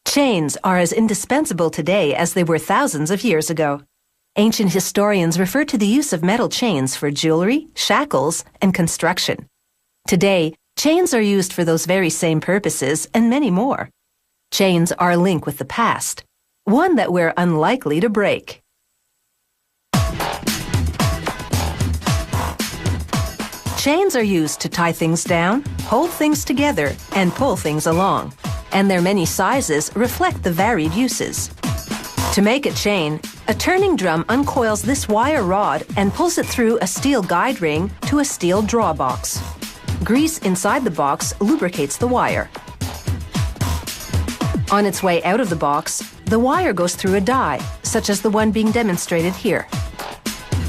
Chains are as indispensable today as they were thousands of years ago. Ancient historians refer to the use of metal chains for jewelry, shackles, and construction. Today, chains are used for those very same purposes and many more. Chains are a link with the past, one that we're unlikely to break. Chains are used to tie things down, hold things together, and pull things along. And their many sizes reflect the varied uses. To make a chain, a turning drum uncoils this wire rod and pulls it through a steel guide ring to a steel draw box. Grease inside the box lubricates the wire. On its way out of the box, the wire goes through a die, such as the one being demonstrated here.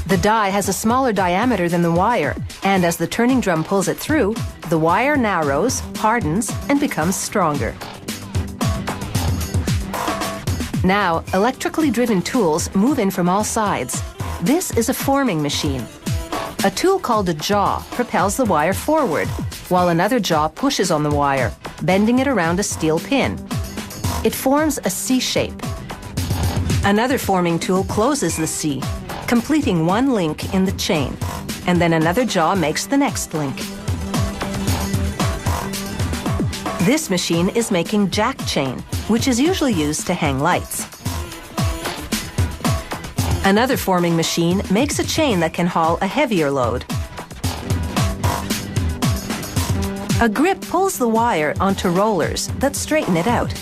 The die has a smaller diameter than the wire, and as the turning drum pulls it through, the wire narrows, hardens, and becomes stronger. Now, electrically driven tools move in from all sides. This is a forming machine. A tool called a jaw propels the wire forward, while another jaw pushes on the wire, bending it around a steel pin. It forms a C shape. Another forming tool closes the C, completing one link in the chain, and then another jaw makes the next link. This machine is making jack chain, which is usually used to hang lights. Another forming machine makes a chain that can haul a heavier load. A grip pulls the wire onto rollers that straighten it out.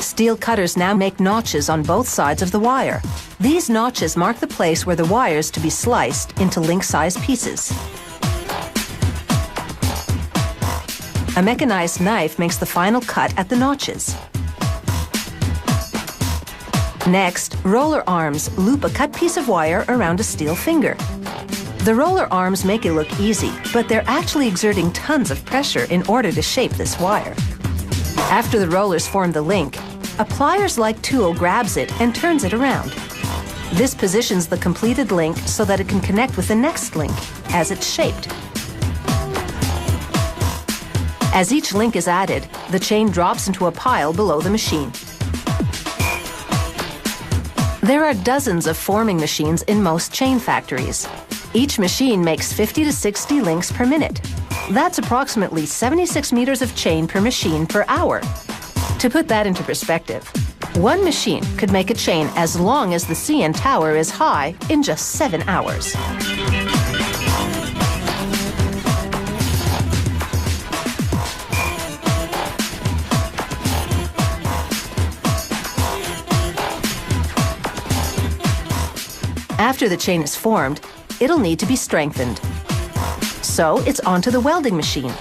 Steel cutters now make notches on both sides of the wire. These notches mark the place where the wire is to be sliced into link-sized pieces. A mechanized knife makes the final cut at the notches. Next, roller arms loop a cut piece of wire around a steel finger. The roller arms make it look easy, but they're actually exerting tons of pressure in order to shape this wire. After the rollers form the link, a pliers-like tool grabs it and turns it around. This positions the completed link so that it can connect with the next link as it's shaped. As each link is added, the chain drops into a pile below the machine. There are dozens of forming machines in most chain factories. Each machine makes 50 to 60 links per minute. That's approximately 76 meters of chain per machine per hour. To put that into perspective, one machine could make a chain as long as the CN Tower is high in just 7 hours. After the chain is formed, it'll need to be strengthened. So it's onto the welding machine.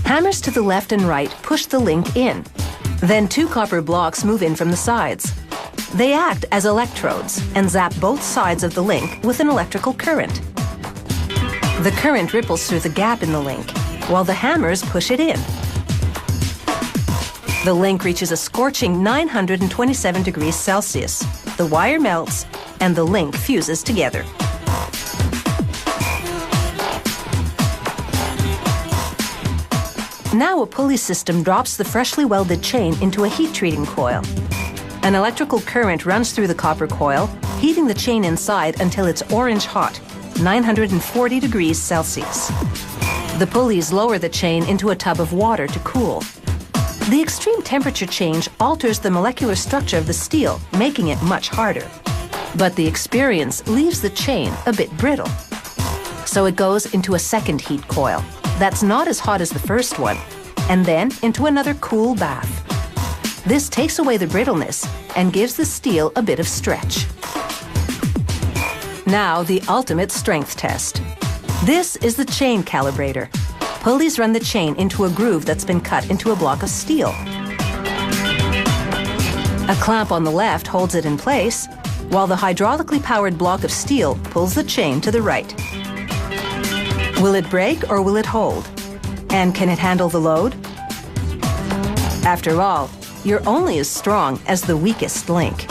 Hammers to the left and right push the link in. Then 2 copper blocks move in from the sides. They act as electrodes and zap both sides of the link with an electrical current. The current ripples through the gap in the link, while the hammers push it in. The link reaches a scorching 927 degrees Celsius. The wire melts, and the link fuses together. Now a pulley system drops the freshly welded chain into a heat treating coil. An electrical current runs through the copper coil, heating the chain inside until it's orange hot, 940 degrees Celsius. The pulleys lower the chain into a tub of water to cool. The extreme temperature change alters the molecular structure of the steel, making it much harder. But the experience leaves the chain a bit brittle. So it goes into a second heat coil that's not as hot as the first one, and then into another cool bath. This takes away the brittleness and gives the steel a bit of stretch. Now the ultimate strength test. This is the chain calibrator. Pulleys run the chain into a groove that's been cut into a block of steel. A clamp on the left holds it in place, while the hydraulically powered block of steel pulls the chain to the right. Will it break or will it hold? And can it handle the load? After all, you're only as strong as the weakest link.